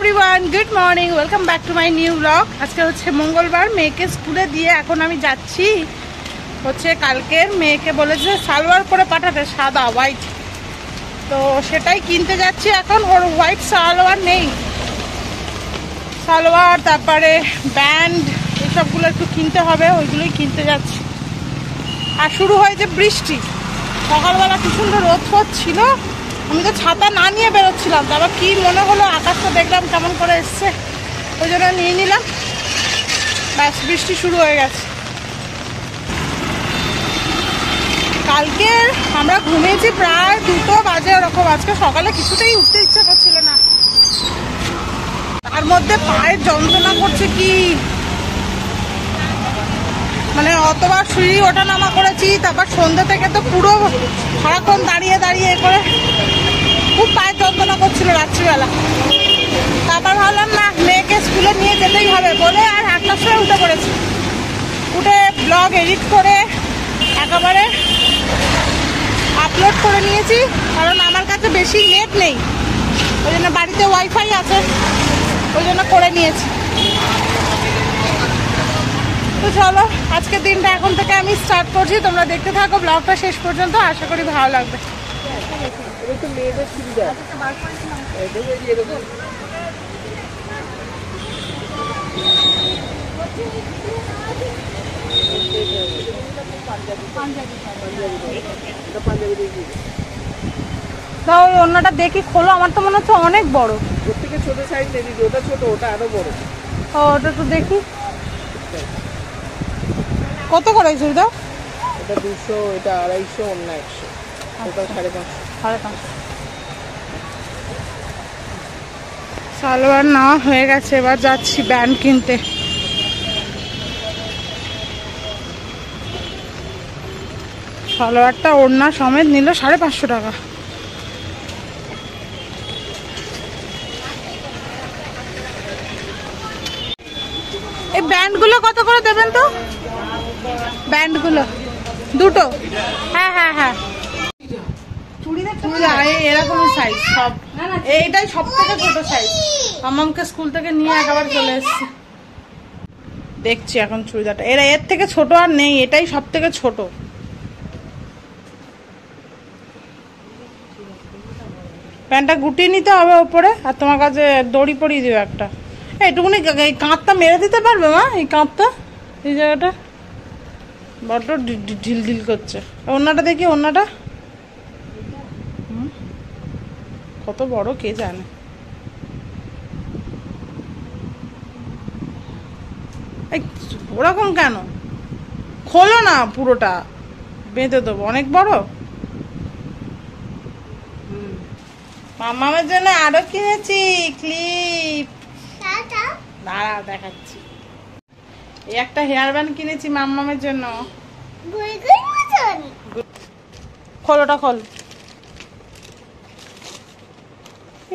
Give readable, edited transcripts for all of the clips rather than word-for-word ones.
Everyone, good morning, welcome back to my new blog. আজকে হচ্ছে মঙ্গলবার, মেয়েকে স্কুলে দিয়ে এখন আমি যাচ্ছি হচ্ছে কালকের মেয়েকে বলেছে সালোয়ার করে পাঠাতে, সাদা হোয়াইট, তো সেটাই কিনতে যাচ্ছি এখন। ওর হোয়াইট সালোয়ার নেই, সালোয়ার তারপরে ব্যান্ড এসবগুলো একটু কিনতে হবে, ওইগুলোই কিনতে যাচ্ছি। আর শুরু হয়েছে বৃষ্টি, সকালবেলা কি সুন্দর রোদ ফোদ ছিল, আমি তো ছাতা না নিয়ে বেরোচ্ছিলাম, তারপর কি মনে হলো আকাশটা দেখলাম কেমন করে এসছে, ওই জন্য নিয়ে নিলাম। ব্যাস, বৃষ্টি শুরু হয়ে গেছে। কালকে আমরা ঘুমিয়েছি প্রায় 2টো বাজে ওরকম। আজকে সকালে কিছুতেই উঠতে ইচ্ছা করছিল না, তার মধ্যে পায়ের যন্ত্রণা করছে কি, মানে অতবার সিঁড়ি ওঠা নামা করেছি, তারপর সন্ধ্যে থেকে তো পুরো সারাক্ষণ দাঁড়িয়ে দাঁড়িয়ে করে খুব পায়ের যন্ত্রণা করছিল রাত্রিবেলা। তারপর ভাবলাম না, মেয়েকে স্কুলে নিয়ে যেতেই হবে বলে আর 8টার সময় উঠে পড়েছি। উঠে ব্লগ এডিট করে একেবারে আপলোড করে নিয়েছি, কারণ আমার কাছে বেশি নেট নেই, ওই জন্য বাড়িতে ওয়াইফাই আছে, ওই জন্য করে নিয়েছি। তো চলো, আজকের দিনটা এখন থেকে আমি স্টার্ট করছি, তোমরা দেখতে থাকো ব্লগটা শেষ পর্যন্ত, আশা করি ভালো লাগবে। তাও অন্যটা দেখি খোলো, আমার তো মনে হচ্ছে অনেক বড়। ওর থেকে ছোট সাইজ নেই, ওটা ছোট, ওটা আরো বড়। ও, ওটা তো দেখি কত করে চুড়িদার? এটা 200, এটা 250, অন্য 100, ওটা 550। সালোয়ার না হয়ে গেছে, এবার যাচ্ছি ব্যান্ড কিনতে। সালোয়ারটা ওড়না সমেত নিল 550 টাকা। এই ব্যান্ডগুলো কত করে দেবেন তো? ব্যান্ডগুলো 2টো? হ্যাঁ হ্যাঁ হ্যাঁ, এরকমই সাইজ সব, এইটাই সব থেকে ছোট সাইজ। আমাকে স্কুল থেকে নিয়ে একেবারে চলে এসছে। দেখছি এখন চুড়িদারটা, এর থেকে ছোট আর নেই, এটাই সব থেকে ছোট। প্যান্টটা গুটিয়ে নিতে হবে ওপরে, আর তোমার কাছে দড়ি পরিয়ে দিও একটা। এইটুকুনি এই কাঁধটা মেরে দিতে পারবে মা? এই কাঁধটা, এই জায়গাটা বড্ড ঢিল ঢিল করছে। ওড়নাটা দেখি, ওড়নাটা কত বড় কে জানে। ওরকম কেন? খোলো না, পুরোটা বেঁধে দেবো, অনেক বড়। মামামের জন্য আরো কিনেছি ক্লিপ, দাঁড়া দেখাচ্ছি। এই একটা হেয়ার ব্যান্ড কিনেছি মামামের জন্য। খোলোটা খোল।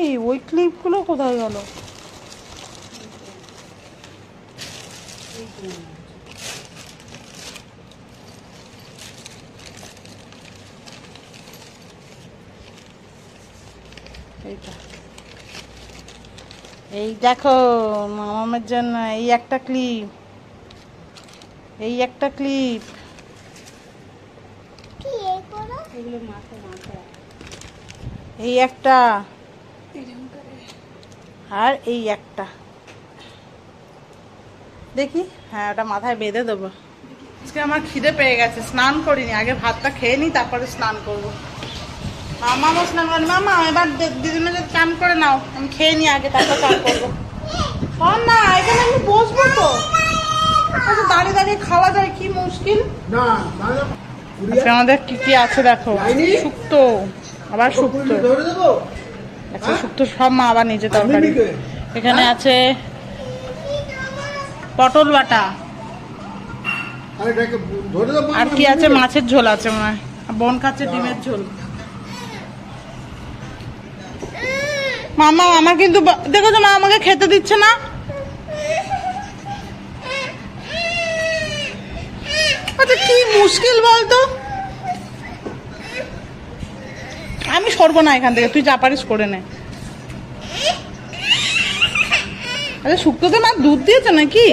এই ওই ক্লিপ গুলো কোথায় গেল? এই দেখো মামামের জন্য এই একটা ক্লিপ, এই একটা ক্লিপ, এই একটা, আর এই একটা। দেখি, হ্যাঁ ওটা মাথায় বেঁধে দেবো। আজকে আমার খিদে পেয়ে গেছে, স্নান করিনি, আগে ভাতটা খেয়ে নি তারপরে স্নান করবো। মামাও স্নান করেনি। মামা এবার দিদিনে যদি চান করে নাও, আমি খেয়ে নি আগে, তারপর চান করবো। না এখানে আমি বসবো তো, দাঁড়িয়ে দাঁড়িয়ে খাওয়া যায়, কি মুশকিল। আমাদের কি কি আছে দেখো, শুক্তো, আবার শুক্তো, আচ্ছা শুক্তো সব মা আবার নিজে তরকারি। এখানে আছে পটল বাটা, আর কি আছে, মাছের ঝোল আছে মনে হয়, বোন খাচ্ছে ডিমের ঝোল। মামা আমার কিন্তু দেখো তো, মা আমাকে খেতে দিচ্ছে না। আচ্ছা কি মুশকিল বলতো, আমি সরবো না এখান থেকে, তুই যা পারিস করে নে। আরে শুক্তোতে মা দুধ দিয়েছে নাকি?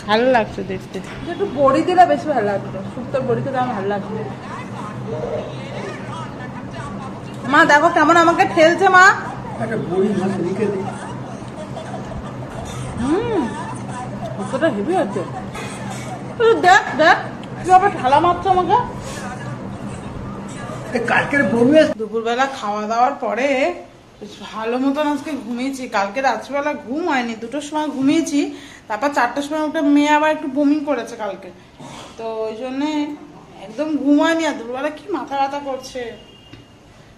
ভালো লাগছে দেখতে। একটু বড়ি দিলে বেশি ভালো লাগতো, শুক্তোর বড়ি খেতে আমার ভালো লাগছে। মা দেখো কেমন আমাকে ঠেলছে মা। শুক্তোটা হেভি আছে। দেখ দেখ কিভাবে ঠেলা মারছো আমাকে। দুপুরবেলা খাওয়া দাওয়ার পরে ভালো মতন আজকে ঘুমিয়েছি। কালকে রাত্রিবেলা ঘুম হয়নি, 2টোর সময় ঘুমিয়েছি, তারপর 4টের সময় উঠে মেয়ে আবার একটু বমি করেছে কালকে, তো ওই জন্যে একদম ঘুম হয়নি। আর দুপুরবেলা কি মাথা ব্যথা করছে,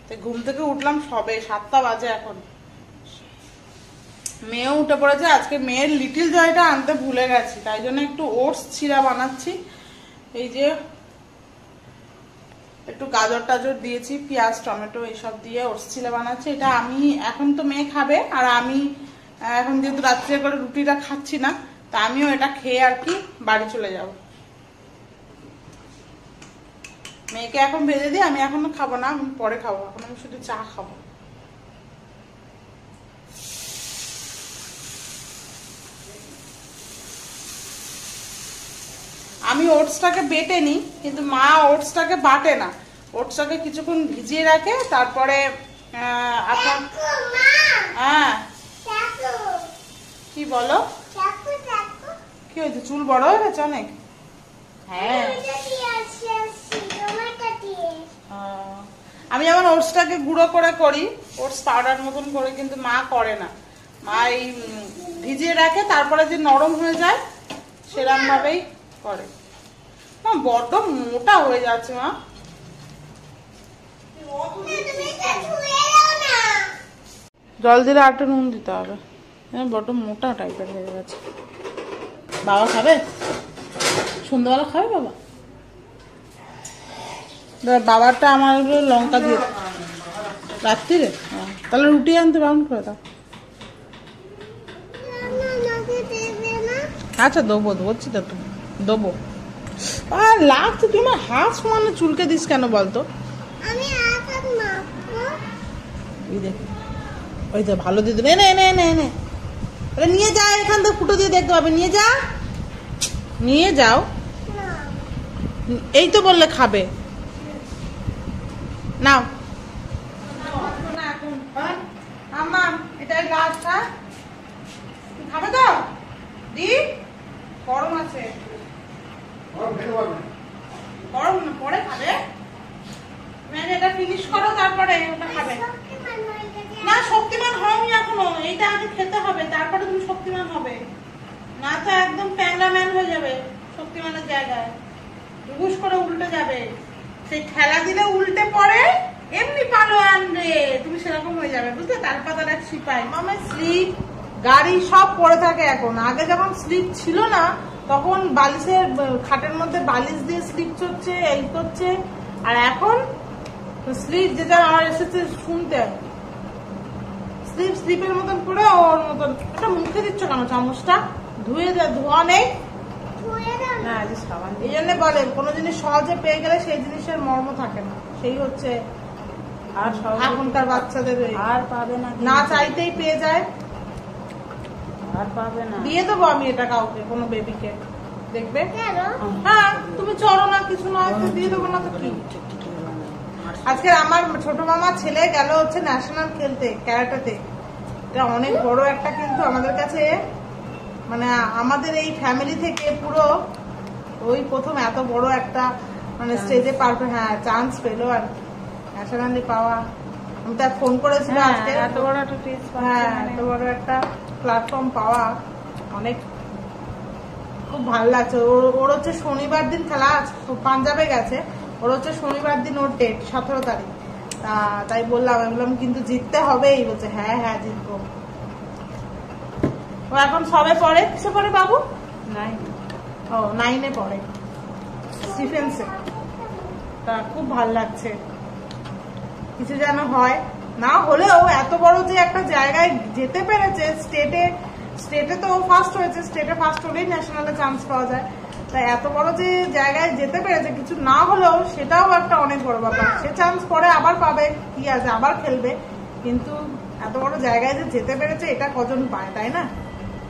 তো ঘুম থেকে উঠলাম সবে 7টা বাজে এখন। মেয়েও উঠে পড়েছে। আজকে মেয়ের লিটিল জয়টা আনতে ভুলে গেছি, তাই জন্য একটু ওটস চিরা বানাচ্ছি। এই যে একটু গাজর টাজর দিয়েছি, পেঁয়াজ টমেটো এইসব দিয়ে ওটস চিরা বানাচ্ছি। এটা আমি এখন তো মেয়ে খাবে, আর আমি এখন যেহেতু রাত্রে করে রুটিটা খাচ্ছি না, তা আমিও এটা খেয়ে আর কি বাড়ি চলে যাব। মেয়েকে এখন ভেজে দিই, আমি এখনো খাবো না, আমি পরে খাবো, এখন আমি শুধু চা খাবো। আমি ওটসটাকে বেটে নিই, কিন্তু মা ওটসটাকে বাটে না, ওটসটাকে কিছুক্ষণ ভিজিয়ে রাখে, তারপরে আপনার হ্যাঁ কি বলো, কি হয়েছে, চুল বড় হয়ে গেছে অনেক? হ্যাঁ আমি যেমন ওটসটাকে গুঁড়ো করে করি, ওটস পাউডার মতন করে, কিন্তু মা করে না। মা এই ভিজিয়ে রাখে, তারপরে যে নরম হয়ে যায় সেরকম ভাবেই করে। মা বড্ড মোটা হয়ে যাচ্ছে মা। জল দিলে আর একটু নুন দিতে হবে, বড্ড মোটা টাইপের হয়ে গেছে। বাবা খাবে সন্ধ্যাবেলা, খাবে বাবা? বাবারটা আমার লঙ্কা দিয়ে রাত্রিরে, তাহলে রুটি আনতে বারণ করে দাও। আচ্ছা দেবো, বলছি তো দেবো। আর লাগছে, তুই আমার হাত সমানে চুলকে দিস কেন বলতো? ওই যে ভালো দিদি, নে নে নে নে নে নিয়ে যা, এখান থেকে ফুটো দিয়ে দেখতে পাবে, নিয়ে যা, নিয়ে যাও। এই তো বললে খাবে, নাও। আমার এটা গ্লাসটা খাবে তো দি, গরম আছে, গরম পরে খাবে। এটা ফিনিশ করো, তারপরে ওটা খাবে। না শক্তিমান হয়নি এখনো, এইটা আগে খেতে হবে, তারপরে তুমি শক্তিমান হবে, না তো একদম প্যাংরা ম্যান হয়ে যাবে শক্তিমানের জায়গায়, রুগুস করে উল্টে যাবে। সেই খেলা দিলে উল্টে পড়ে, এমনি পালোয়ান রে তুমি সেরকম হয়ে যাবে, বুঝলে? তার পাতার এক সিপাই মামা, স্লিপ গাড়ি সব পড়ে থাকে এখন। আগে যখন স্লিপ ছিল না, তখন বালিশের খাটের মধ্যে বালিশ দিয়ে স্লিপ চড়ছে, এই করছে। আর এখন স্লিপ, যেটা আমার এসেছে শুনতে, স্লিপ স্লিপের মতন করে ওর মতন। এটা মুখে দিচ্ছ কেন চামচটা? ধুয়ে যা, ধোয়া নেই। হ্যাঁ এই জন্য বলে কোনো জিনিস সহজে পেয়ে গেলে সেই জিনিসের মর্ম থাকে না, সেই হচ্ছে আর এখনকার বাচ্চাদের। আর পাবে না, না চাইতেই পেয়ে যায়, আর পাবে না। দিয়ে দেবো আমি এটা কাউকে, কোনো বেবিকে, দেখবে। হ্যাঁ তুমি চলো না, কিছু নয়, দিয়ে দেবো না তো কি। আজকে আমার ছোট মামা ছেলে গেল হচ্ছে ন্যাশনাল খেলতে, ক্যারাটেতে। এটা অনেক বড় একটা, কিন্তু আমাদের কাছে মানে আমাদের এই ফ্যামিলি থেকে পুরো ওই প্রথম এত বড় একটা মানে স্টেজে পারবে, হ্যাঁ চান্স পেলো আর ন্যাশনালি পাওয়া। আমি তার ফোন করেছিল আজকে, এত বড় একটা, হ্যাঁ এত বড় একটা প্ল্যাটফর্ম পাওয়া অনেক, খুব ভালো লাগছে। ওর হচ্ছে শনিবার দিন খেলা, পাঞ্জাবে গেছে, ওর হচ্ছে শনিবার দিন ওর ডেট 17 তারিখ। তাই বললাম, আমি বললাম কিন্তু জিততে হবেই, বলছে হ্যাঁ হ্যাঁ জিতবো। ও এখন সবে পড়ে, কিসে পড়ে বাবু? 9-এ পড়ে, স্টিফেন্সে। তা খুব ভাল লাগছে, কিছু যেন হয়। না হলেও এত বড় যে একটা জায়গায় যেতে পেরেছে, স্টেটে তো ও ফার্স্ট হয়েছে, স্টেটে ফার্স্ট হলেই ন্যাশনালে চান্স পাওয়া যায়। তাই এত বড় যে জায়গায় যেতে পেরেছে, কিছু না হলেও সেটাও একটা অনেক বড় ব্যাপার। সে চান্স পরে আবার পাবে, কি আছে, আবার খেলবে, কিন্তু এত বড় জায়গায় যে যেতে পেরেছে এটা কজন পায়, তাই না?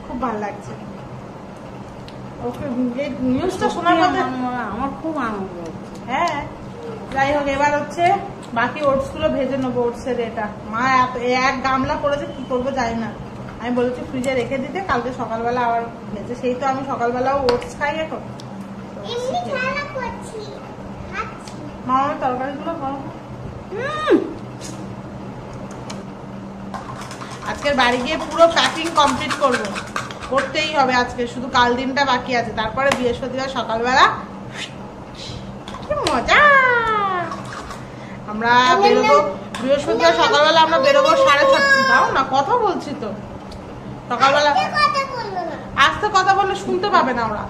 খুব ভালো লাগছে। ওকে এই নিউজটা শোনার পরে আমার খুব আনন্দ। হ্যাঁ, যাই হোক এবার হচ্ছে বাকি ওটস গুলো ভেজে নেবো। ওটসের এটা মা এক গামলা করেছে, কি করবো জানি না। আমি বলেছি ফ্রিজে রেখে দিতে, কালকে সকালবেলা আবার ভেজে। সেই তো আমি সকালবেলাও ওটস খাই এখন। মামার তরকারিগুলো গরম। আজকের বাড়ি গিয়ে পুরো প্যাকিং কমপ্লিট করবো, করতেই হবে আজকে, শুধু কাল দিনটা বাকি আছে। তারপরে বৃহস্পতিবার সকালবেলা কি মজা। আমরা বেরোবো বৃহস্পতিবার সকালবেলা, আমরা বেরোবো 6:30। দাও না, কথা বলছি তো। সকালবেলা আস্তে কথা বললে শুনতে পাবে না ওরা,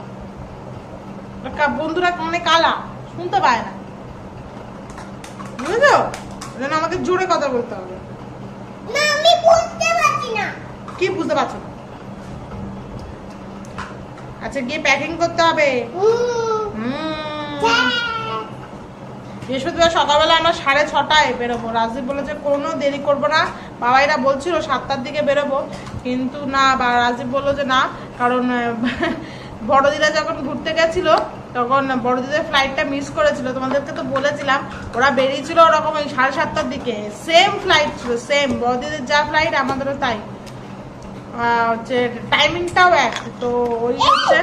বন্ধুরা অনেক কালা, শুনতে পায় না, বুঝেছো? ওই আমাকে জোরে কথা বলতে হবে। কি বুঝতে পারছো না? আচ্ছা গিয়ে প্যাকিং করতে হবে। বৃহস্পতিবার সকালবেলা আমরা 6:30 বেরোবো। রাজদীপ বলেছে কোনো দেরি করবো না। বাবাইরা বলছিল 7টার দিকে বেরোবো, কিন্তু না, রাজদীপ বললো যে না, কারণ বড়দিদা যখন ঘুরতে গেছিল তখন বড়দিদের ফ্লাইটটা মিস করেছিল। তোমাদেরকে তো বলেছিলাম, ওরা বেরিয়েছিল ওরকম ওই 7:30টার দিকে। সেম ফ্লাইট ছিল, সেম বড়দিদের যা ফ্লাইট আমাদেরও তাই, হচ্ছে টাইমিংটাও এক। তো ওই হচ্ছে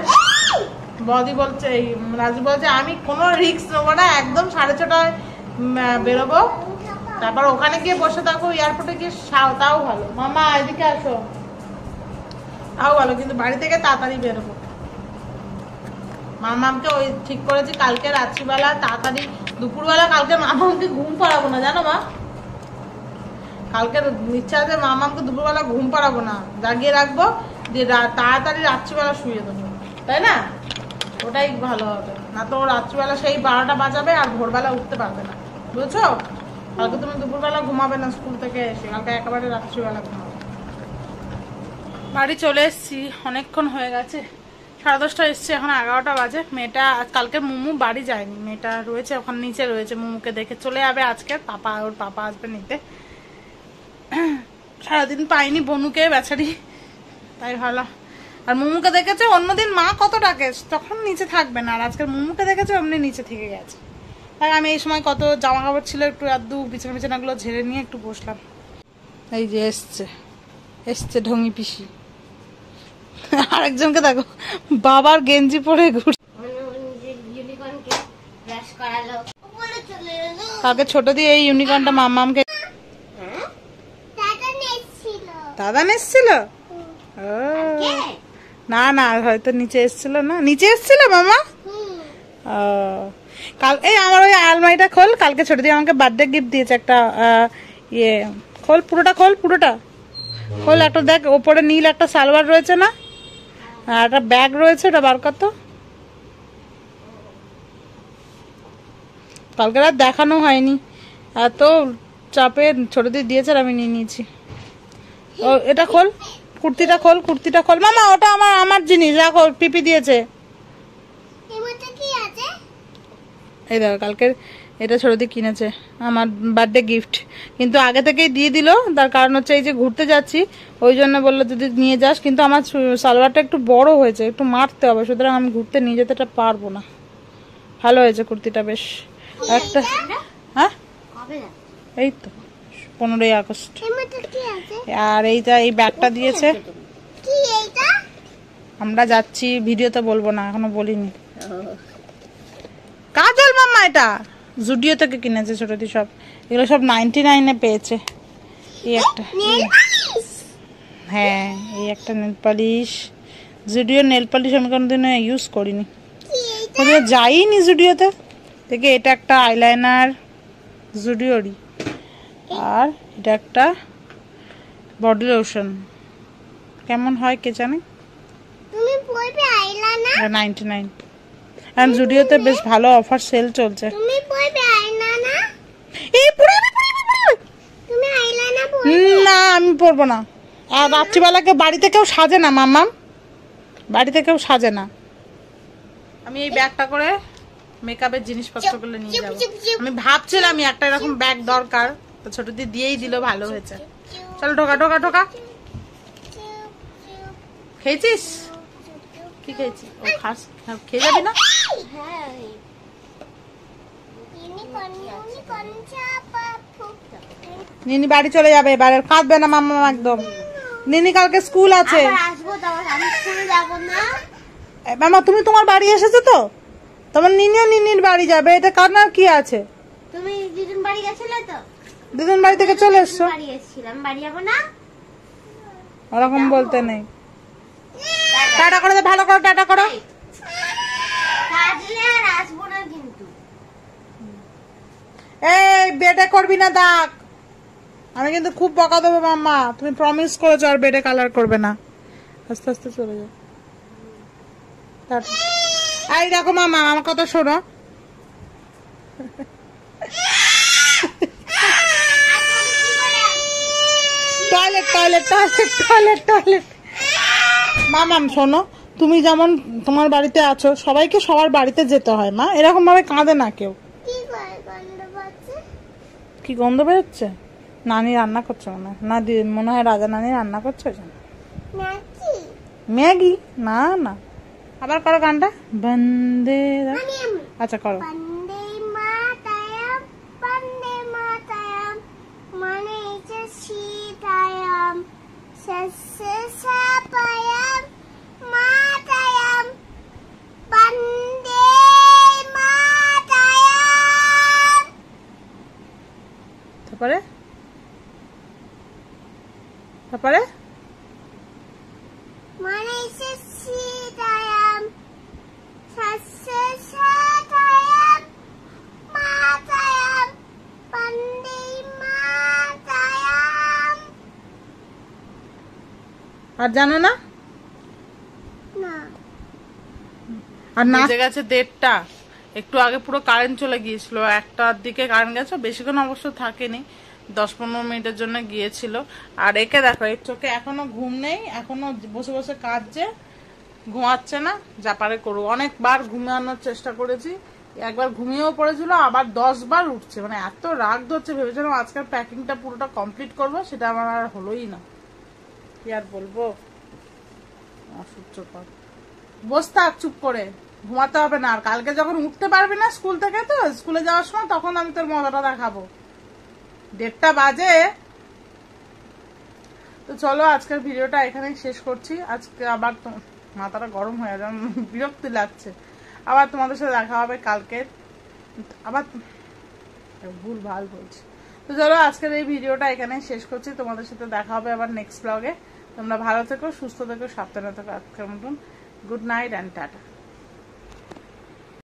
বদি বলছে, এই রাজু বলছে আমি কোনো রিস্ক নেবো না, একদম 6:30টায় বেরোবো। তারপর ওখানে গিয়ে বসে থাকবো, এয়ারপোর্টে গিয়ে তাও ভালো। মামা এদিকে আসো, তাও ভালো, কিন্তু বাড়ি থেকে তাড়াতাড়ি বেরোবো। মামামকে ওই ঠিক করেছি কালকে রাত্রিবেলা তাড়াতাড়ি, দুপুরবেলা কালকে মামামকে ঘুম পাড়াবো না, জানো মা? কালকে ইচ্ছা আছে মামামকে দুপুরবেলা ঘুম পাড়াবো না, জাগিয়ে রাখবো, দিয়ে তাড়াতাড়ি রাত্রিবেলা শুয়ে দেবো, তাই না? ওটাই ভালো হবে। না তো রাত্রিবেলা সেই 12টা বাজাবে আর ভোরবেলা উঠতে পারবে না, বুঝছো? কালকে তুমি দুপুরবেলা ঘুমাবে না স্কুল থেকে এসে, কালকে একেবারে রাত্রিবেলা ঘুমাবে। বাড়ি চলে এসছি, অনেকক্ষণ হয়ে গেছে, 10:30 এসছি, এখন 11টা বাজে। মেয়েটা কালকে মুমু বাড়ি যায়নি, মেয়েটা রয়েছে ওখানে নিচে রয়েছে, মুমুকে দেখে চলে যাবে আজকে। ওর পাপা আসবে নিতে। সারাদিন পাইনি বনুকে বেচারি, তাই ভালো। আর মুমুকে দেখেছে অন্যদিন মা কত ডাকে, তখন নিচে থাকবে না, আর আজকের মুমুকে দেখেছে অমনি নিচে থেকে গেছে। তাই আমি এই সময় কত জামা কাপড় ছিল একটু আধটু বিছানাগুলো ঝেড়ে নিয়ে একটু বসলাম। এই যে এসছে ঢঙ্গি পিসি। আরেকজনকে দেখো বাবার গেঞ্জি পরে ঘুরছে। কালকে ছোট দিয়ে এই ইউনিকর্নটা মামামকে দাদা এসছিল। না না, হয়তো নিচে এসছিল না, নিচে এসছিল মামা। কাল এই আমার ওই আলমারিটা খোল, কালকে ছোট দিয়ে আমাকে বার্থডে গিফট দিয়েছে একটা ইয়ে, খোল পুরোটা, খোল পুরোটা খোল। একটা দেখ ওপরে নীল একটা সালোয়ার রয়েছে না, আর একটা ব্যাগ রয়েছে, ওটা বার কর তো। কালকে রাত দেখানো হয়নি, এত চাপে ছোট দিয়ে দিয়েছে আর আমি নিয়ে নিয়েছি। ও এটা খোল, কুর্তিটা খোল, কুর্তিটা খোল মামা, ওটা আমার জিনিস, রাখো, পিপি দিয়েছে। এই দেখো কালকে এটা ছোট দিয়ে কিনেছে আমার বার্থডে গিফট, কিন্তু আগে থেকেই দিয়ে দিল। তার কারণ হচ্ছে এই যে ঘুরতে যাচ্ছি, ওই জন্য বললো যদি নিয়ে যাস, কিন্তু আমার সালোয়ারটা একটু বড় হয়েছে, একটু মারতে হবে, সুতরাং আমি ঘুরতে নিয়ে যেতে পারবো না। ভালো হয়েছে কুর্তিটা বেশ একটা। হ্যাঁ এই তো 15ই আগস্ট। আর এইটা এই ব্যাগটা দিয়েছে, আমরা যাচ্ছি, ভিডিওতে বলবো না, এখনো বলিনি। কাজল মাম্মা এটা জুডিও থেকে কিনেছে ছোটদি, সব এগুলো সব 99-এ পেয়েছে। এই একটা, হ্যাঁ এই একটা nail polish, Zudio nail polish আমি কোনোদিনও ইউজ করিনি, যাইনি জুডিওতে থেকে। এটা একটা আইলাইনার জুডিওরই, আর এটা একটা বডি লোশন, কেমন হয় কে জানে। 99, আর জুডিওতে বেশ ভালো অফার সেল চলছে। না আমি পরবো না, আর রাত্রিবেলাকে বাড়িতে কেউ সাজে না মাম্মাম, বাড়িতে কেউ সাজে না। আমি এই ব্যাগটা করে মেকআপের জিনিসপত্রগুলো নিয়ে যাবো। আমি ভাবছিলাম একটা এরকম ব্যাগ দরকার, তো ছোট দিয়েই দিল, ভালো হয়েছে। চল ঢোকা ঢোকা ঢোকা। খেয়েছিস? কি খেয়েছিস? ও খাস, খেয়ে যাবি না? নিনি বাড়ি চলে যাবে এবার, কাঁদবে না মাম্মা একদম। নিনি কালকে স্কুল আছে। মামা তুমি তোমার বাড়ি এসেছো তো, তোমার নিনিও নিনির বাড়ি যাবে, এটা কান্নার কি আছে? তুমি দিদুন বাড়ি গেছিলে তো? দিদুন বাড়ি থেকে চলে এসছো? বাড়ি এসেছিলাম, বাড়ি যাবো না? ওরকম বলতে নেই। টাটা করে দে, ভালো করে টাটা করো। কাজলে আর আসবো না কিন্তু। এই বেডে করবি না দাগ, আমি কিন্তু খুব বকা দেবো মাম্মা। তুমি প্রমিস করেছো আর বেডে কালার করবে না। আস্তে আস্তে চলে যাও। এই দেখো মামা, আমার কথা শোনো। Toilet toilet toilet toilet toilet. মামাম শোনো, তুমি যেমন তোমার বাড়িতে আছো, সবাইকে সবার বাড়িতে যেতে হয় মা, এরকম ভাবে কাঁদে না কেউ। কি গন্ধ বেরোচ্ছে? নানি রান্না করছে মনে হয়, না মনে হয় রাজা নানি রান্না করছে। ম্যাগি? না না, আবার করো গানটা, বন্দে। আচ্ছা করো। তারপরে তারপরে আর জানো না? আর নাচে গেছে 1:30, একটু আগে পুরো কারেন্ট চলে গিয়েছিল, 1টার দিকে কারেন্ট গেছে, বেশিক্ষণ অবশ্য থাকেনি, 10-15 মিনিটের জন্য গিয়েছিল। আর একে দেখো, এর চোখে এখনো ঘুম নেই, এখনো বসে বসে কাঁদছে, ঘুমাচ্ছে না। যা পারে করুক, অনেকবার ঘুমানোর চেষ্টা করেছি, একবার ঘুমিয়েও পড়েছিল, আবার 10 বার উঠছে, মানে এত রাগ ধরছে। ভেবেছিলাম আজকের প্যাকিংটা পুরোটা কমপ্লিট করবো, সেটা আমার আর হলোই না। কি আর বলবো, অসহ্যকর। বস থাক চুপ করে, ঘুমাতে হবে না। আর কালকে যখন উঠতে পারবি না স্কুল থেকে, তো স্কুলে যাওয়ার সময় তখন আমি তোর মজাটা দেখাবো। 1:30 বাজে। তো চলো আজকের ভিডিওটা এখানেই শেষ করছি। আজকে আবার মাথাটা গরম হয়ে যাবে, বিরক্তি লাগছে। আবার তোমাদের সাথে দেখা হবে কালকে, আবার ভুল ভাল বলছি। তো চলো আজকের এই ভিডিওটা এখানেই শেষ করছি, তোমাদের সাথে দেখা হবে আবার নেক্সট ব্লগে। তোমরা ভালো থেকো, সুস্থ থেকো, সাবধানে থেকো। আজকের মতন গুড নাইট অ্যান্ড টাটা।